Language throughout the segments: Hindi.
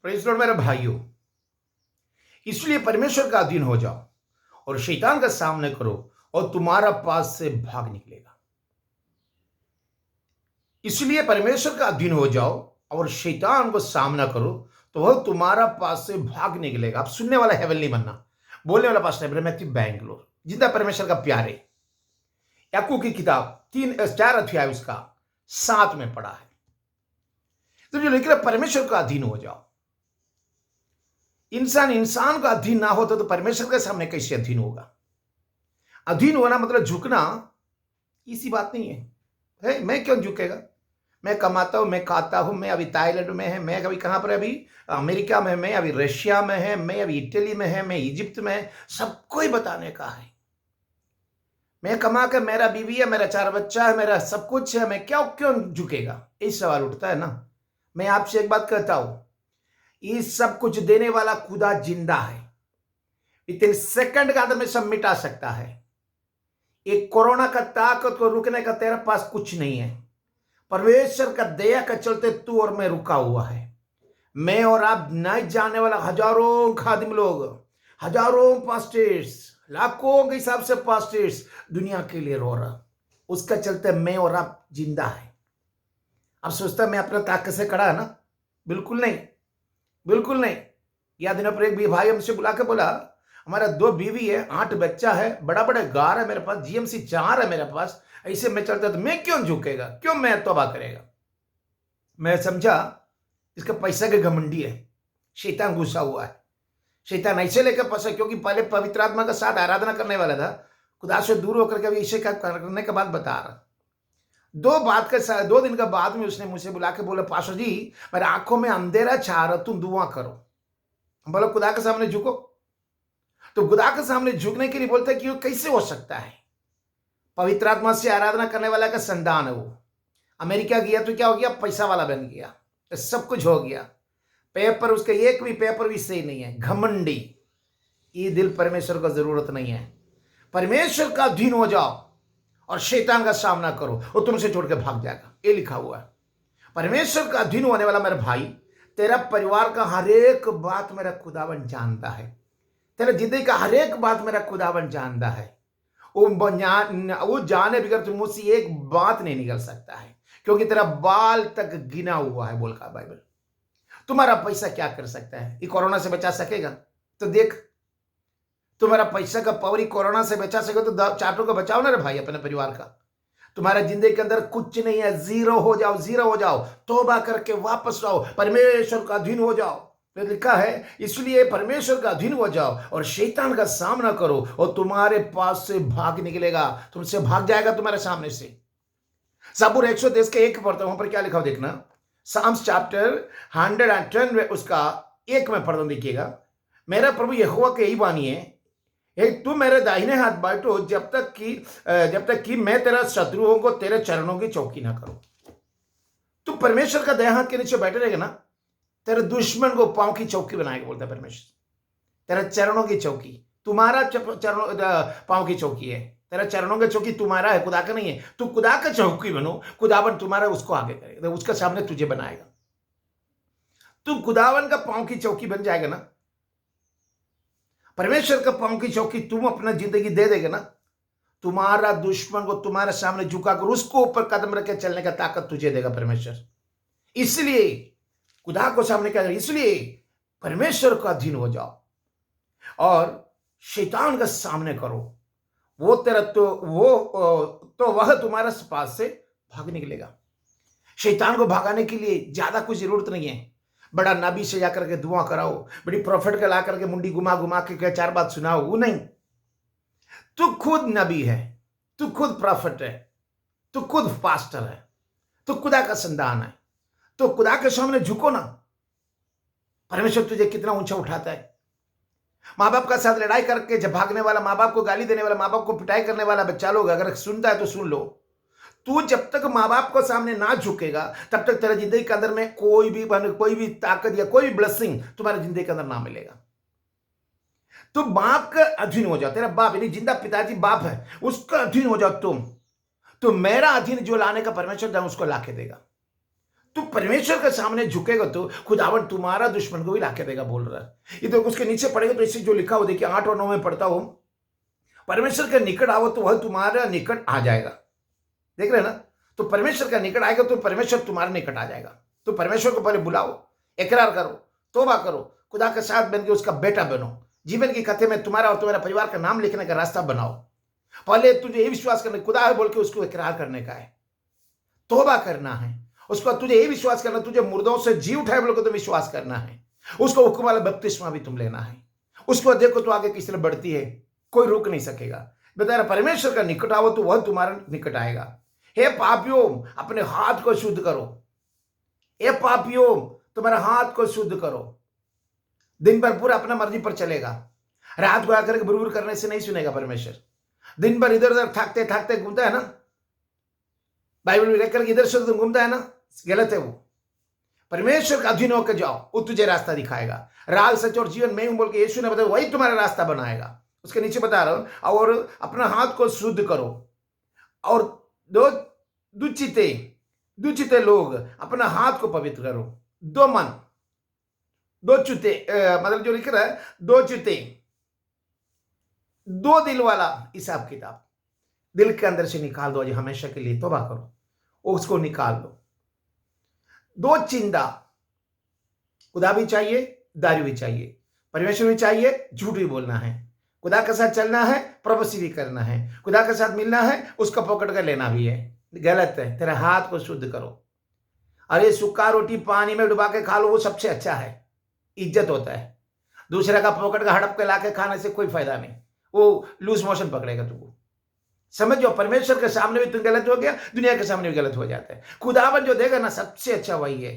प्रेज़ लॉर्ड मेरे भाइयों, इसलिए परमेश्वर का अधीन हो जाओ और शैतान का सामना करो और तुम्हारा पास से भाग निकलेगा। इसलिए परमेश्वर का अधीन हो जाओ और शैतान को सामना करो तो वह तुम्हारा पास से भाग निकलेगा। अब सुनने वाला हेवन नहीं बनना, बोलने वाला पास नहीं, बैंगलोर जिंदा परमेश्वर का प्यारे। याकूब की किताब 4 अध्याय उसका 7 में पढ़ा है। तो जो लिख रहा परमेश्वर का अधीन हो जाओ। इंसान का अधीन ना हो तो परमेश्वर के सामने कैसे अधीन होगा? अधीन होना मतलब झुकना, इसी बात नहीं है। मैं क्यों झुकेगा? मैं कमाता हूं, मैं खाता हूं, मैं अभी थाईलैंड में है, मैं अभी कहां पर, अभी अमेरिका में, मैं अभी रशिया में है, मैं अभी इटली में है, मैं इजिप्ट में है। सबको ही बताने का है मैं कमा कर, मेरा बीवी है, मेरा 4 बच्चा है, मेरा सब कुछ है, मैं क्यों झुकेगा? ये सवाल उठता है ना। मैं आपसे एक बात कहता हूं, ये सब कुछ देने वाला खुदा जिंदा है। इतने सेकंड के अंदर में सब मिटा सकता है। एक कोरोना का ताकत को रुकने का तेरे पास कुछ नहीं है। परमेश्वर का दया का चलते तू और मैं रुका हुआ है। मैं और आप नहीं जानने वाला हजारों खादिम लोग, हजारों पास्टर्स, लाखों के हिसाब से पास्टर्स दुनिया के लिए रो रहा, उसका चलते मैं और आप जिंदा है। अब सोचता मैं अपना ताकत से खड़ा है ना? बिल्कुल नहीं, बिल्कुल नहीं। या दिनों पर एक भी भाई हमसे बुला के बोला, हमारा 2 बीवी है, 8 बच्चा है, बड़ा बड़ा गार है मेरे पास, जीएमसी 4 है मेरे पास, ऐसे में चलता तो मैं क्यों झुकेगा? क्यों मैं तौबा करेगा? मैं समझा इसका पैसा के घमंडी है, शैतान घुसा हुआ है। शैतान ऐसे लेकर फंसा क्योंकि पहले पवित्र आत्मा का साथ आराधना करने वाला था, खुदा से दूर होकर के अभी ऐसे करने के बाद बता रहा। 2 दिन के बाद में उसने मुझसे बुला के बोला, पास्टर जी मेरे आंखों में अंधेरा छा रहा, तुम दुआ करो। बोलो खुदा के सामने झुको। तो खुदा के सामने झुकने के लिए बोलता है कि कैसे हो सकता है? पवित्र आत्मा से आराधना करने वाला का संतान है वो। अमेरिका गया तो क्या हो गया? पैसा वाला बन गया, सब कुछ हो गया। पेपर उसका एक भी पेपर भी सही नहीं है, घमंडी। ये दिल परमेश्वर को जरूरत नहीं है। परमेश्वर का अधीन हो जाओ और शैतान का सामना करो, वो तुमसे छोड़ के भाग जाएगा। ये लिखा हुआ है। परमेश्वर का अधीन होने वाला मेरा भाई, तेरा परिवार का हर एक बात मेरा खुदावन जानता है। तेरा जिंदगी का हर एक बात मेरा खुदावन जानता है। वो जाने बगैर तुम मुझसे एक बात नहीं निकल सकता है, क्योंकि तेरा बाल तक गिना हुआ है। बोल का बाइबल। तुम्हारा पैसा क्या कर सकता है? ये कोरोना से बचा सकेगा? तो देख, तुम्हारा पैसा का पावर कोरोना से बचा सके तो चाटों को बचाओ ना रे भाई, अपने परिवार का। तुम्हारा जिंदगी के अंदर कुछ नहीं है, जीरो हो जाओ, जीरो हो जाओ, तौबा करके वापस आओ, परमेश्वर का अधीन हो जाओ। तो लिखा है इसलिए परमेश्वर का अधीन हो जाओ और शैतान का सामना करो और तुम्हारे पास से भाग निकलेगा, तुमसे भाग जाएगा तुम्हारे सामने से। सबूर 110 के 1 पढ़ता हूं, वहां पर क्या लिखा हो देखना। साम्स चैप्टर 110 उसका 1 में पढ़ता हूं, देखिएगा। मेरा प्रभु यहोवा के यही वाणी है, तू मेरे दाहिने हाथ बैठो जब तक कि मैं तेरा शत्रुओं को तेरे चरणों की चौकी ना करूं। तू परमेश्वर का दाहिने हाथ के नीचे बैठे रहेगा ना, तेरे दुश्मन को पांव की चौकी बनाएगा। बोलता है परमेश्वर, तेरा चरणों की चौकी, तुम्हारा चरणों पांव की चौकी है। तेरा चरणों की चौकी तुम्हारा है, खुदा का नहीं है। तू खुदा का चौकी बनो, खुदावन तुम्हारा उसको आगे करेगा, उसका सामने तुझे बनाएगा। तू खुदावन का पांव की चौकी बन जाएगा ना, परमेश्वर का पांव की चौकी तुम अपना जिंदगी दे देगा ना, तुम्हारा दुश्मन को तुम्हारे सामने झुकाकर उसको ऊपर कदम रख के चलने का ताकत तुझे देगा परमेश्वर। इसलिए खुदा को सामने क्या, इसलिए परमेश्वर का अधीन हो जाओ और शैतान का सामने करो। वो तेरा तो वह तुम्हारे पास से भाग निकलेगा। शैतान को भगाने के लिए ज्यादा कुछ जरूरत नहीं है। बड़ा नबी से जाकर के दुआ कराओ, बड़ी प्रोफेट का ला करके मुंडी घुमा घुमा के 4 बात सुनाओ, वो नहीं। तू खुद नबी है, तू खुद प्रोफेट है, तू खुद पास्टर है, तू खुदा का संतान है। तो खुदा के सामने झुको ना। परमेश्वर तुझे कितना ऊंचा उठाता है। माँ बाप का साथ लड़ाई करके जब भागने वाला, माँ बाप को गाली देने वाला, माँ बाप को पिटाई करने वाला बच्चा लोग अगर सुनता है तो सुन लो, तू जब तक माँ बाप को सामने ना झुकेगा तब तक तेरा जिंदगी के अंदर में कोई भी ताकत या कोई भी ब्लेसिंग तुम्हारे जिंदगी के अंदर ना मिलेगा। तो बाप का अधीन हो जाओ। तेरा बाप यानी जिंदा पिताजी बाप है, उसका अधीन हो जाओ तुम। तो मेरा अधीन जो लाने का परमेश्वर उसको लाके देगा। तू परमेश्वर के सामने झुकेगा तो खुदावन तुम्हारा दुश्मन को भी लाके देगा, बोल रहा है। ये तो उसके नीचे पड़ेगा तो इससे जो लिखा हो, देखिए 8 और 9 में पढ़ता हूं, परमेश्वर के निकट आओ तो वह तुम्हारा निकट आ जाएगा। देख रहे हैं ना, तो परमेश्वर का निकट आएगा तो परमेश्वर तुम्हारे निकट आ जाएगा। तो परमेश्वर को पहले बुलाओ, इकरार करो, तौबा करो, खुदा के साथ बन के उसका बेटा बनो, जीवन की कथे में तुम्हारा और तुम्हारा परिवार का नाम लिखने का रास्ता बनाओ। पहले तुझे ये विश्वास करना, खुदा है बोल के उसको इकरार करने का है, तौबा करना है। उसको तुझे ये विश्वास करना, तुझे मुर्दों से जी उठाए बोल के तो विश्वास करना है। उसको हुक्म वाला बपतिस्मा भी तुम लेना है। उसको देखो तो आगे किस तरह बढ़ती है, कोई रोक नहीं सकेगा। बताया परमेश्वर का निकट आओ तो वह तुम्हारा निकट आएगा। हे पापियों, अपने हाथ को शुद्ध करो। हे पापियों, तुम्हारा हाथ को शुद्ध करो। दिन भर पूरा अपना मर्जी पर चलेगा, रात को आकर बुरबुर करने से नहीं सुनेगा परमेश्वर। दिन भर इधर उधर थकते थकते घूमता है ना, बाइबल में लेकर इधर से उधर घूमता है ना, गलत है वो। परमेश्वर का अधीन होकर जाओ, वो तुझे रास्ता दिखाएगा। राग सच और जीवन में हूं बोल के यीशु ने बताया, वही तुम्हारा रास्ता बनाएगा। उसके नीचे बता रहा हूं, और अपना हाथ को शुद्ध करो। और दुचिते लोग अपना हाथ को पवित्र करो। दो मन, दो चुते, मतलब जो लिख रहा है, दो चुते, दो दिल वाला हिसाब किताब दिल के अंदर से निकाल दो। आज हमेशा के लिए तौबा करो, उसको निकाल दो। दो चिंता, खुदा भी चाहिए, दारू भी चाहिए, परमेश्वर भी चाहिए, झूठ भी बोलना है, खुदा के साथ चलना है, प्रोफेसी भी करना है, खुदा के साथ मिलना है, उसका पकड़ कर लेना भी है। गलत है। तेरे हाथ को शुद्ध करो। अरे सूखा रोटी पानी में डुबा के खा लो, वो सबसे अच्छा है, इज्जत होता है। दूसरे का पकड़ का हड़प के ला के खाने से कोई फायदा नहीं, वो लूज मोशन पकड़ेगा तुमको। समझो, परमेश्वर के सामने भी तुम गलत हो गया, दुनिया के सामने भी गलत हो जाता है। खुदावन जो देगा ना, सबसे अच्छा वही है।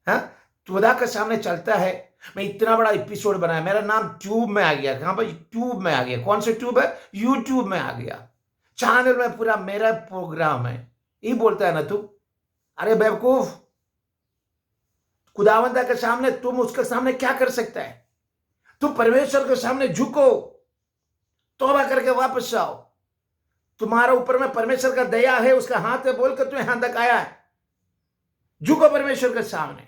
हाँ, खुदा के सामने चलता है। मैं इतना बड़ा एपिसोड बनाया, मेरा नाम ट्यूब में आ गया। कहां पर? ट्यूब में आ गया। कौन से ट्यूब है? यूट्यूब में आ गया। चैनल में पूरा मेरा प्रोग्राम है। ये बोलता है ना तू, अरे बेवकूफ, खुदावंदा के सामने तुम उसके सामने क्या कर सकता है? तुम परमेश्वर के सामने झुको, तौबा करके वापस आओ। तुम्हारा ऊपर में परमेश्वर का दया है, उसका हाथ है बोलकर तुम्हें यहां तक आया है। झुको परमेश्वर के सामने,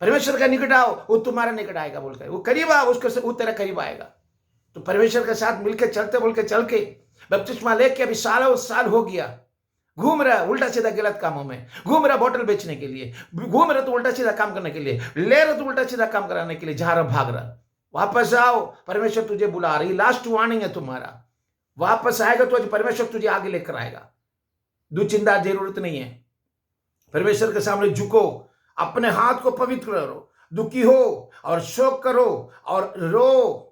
परमेश्वर का निकट आओ, वो तुम्हारा निकट आएगा बोलकर। वो करीब आओ, उसके वो तेरा करीब आएगा। तो परमेश्वर के साथ मिलकर चलते बोल के चल के बपतिस्मा लेके अभी साल हो गया, घूम रहा उल्टा सीधा गलत कामों में, घूम रहा बोतल बेचने के लिए, घूम रहा तो उल्टा सीधा काम करने के लिए, ले रहा तो उल्टा सीधा काम कराने के लिए, जा रहा भाग रहा। वापस आओ, परमेश्वर तुझे बुला रही। लास्ट वार्निंग है तुम्हारा। वापस आएगा तो आज परमेश्वर तुझे आगे लेकर आएगा। दुचिंता जरूरत नहीं है। परमेश्वर के सामने झुको, अपने हाथ को पवित्र करो, दुखी हो और शोक करो और रो।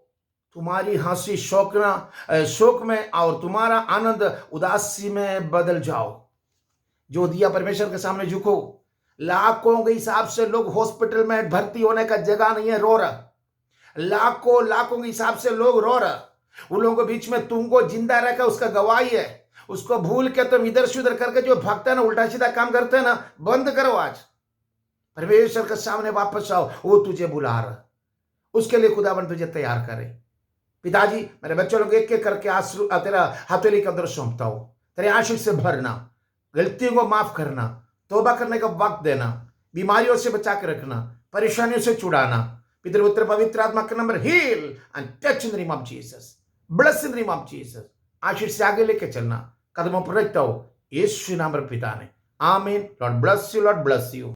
तुम्हारी हंसी शोक में और तुम्हारा आनंद उदासी में बदल जाओ। जो दिया परमेश्वर के सामने झुको। लाखों के हिसाब से लोग हॉस्पिटल में भर्ती होने का जगह नहीं है, रो रहा। लाखों के हिसाब से लोग रो रहा। उन लोगों के बीच में तुमको जिंदा रहकर उसका गवाही है। उसको भूल के तुम इधर से उधर करके जो भागता है ना, उल्टा सीधा काम करते हैं ना, बंद करो। आज परमेश्वर के सामने वापस आओ, वो तुझे बुला रहा। उसके लिए खुदावन तुझे तैयार करे। पिताजी, मेरे बच्चों लोग एक एक करके तेरा हथेली के अंदर सौंपता हूं। तेरे आशीष से भरना, गलतियों को माफ करना, तौबा करने का वक्त देना, बीमारियों से बचा के रखना, परेशानियों से छुड़ाना। पितृपुत्र पवित्र आत्मा का number, heal and touch in the name of Jesus, bless in the name of Jesus. आशीष से आगे लेके चलना, कदमों पर रखता हो यीशु नाम पर पिता ने। आमीन। Lord bless you, Lord bless you.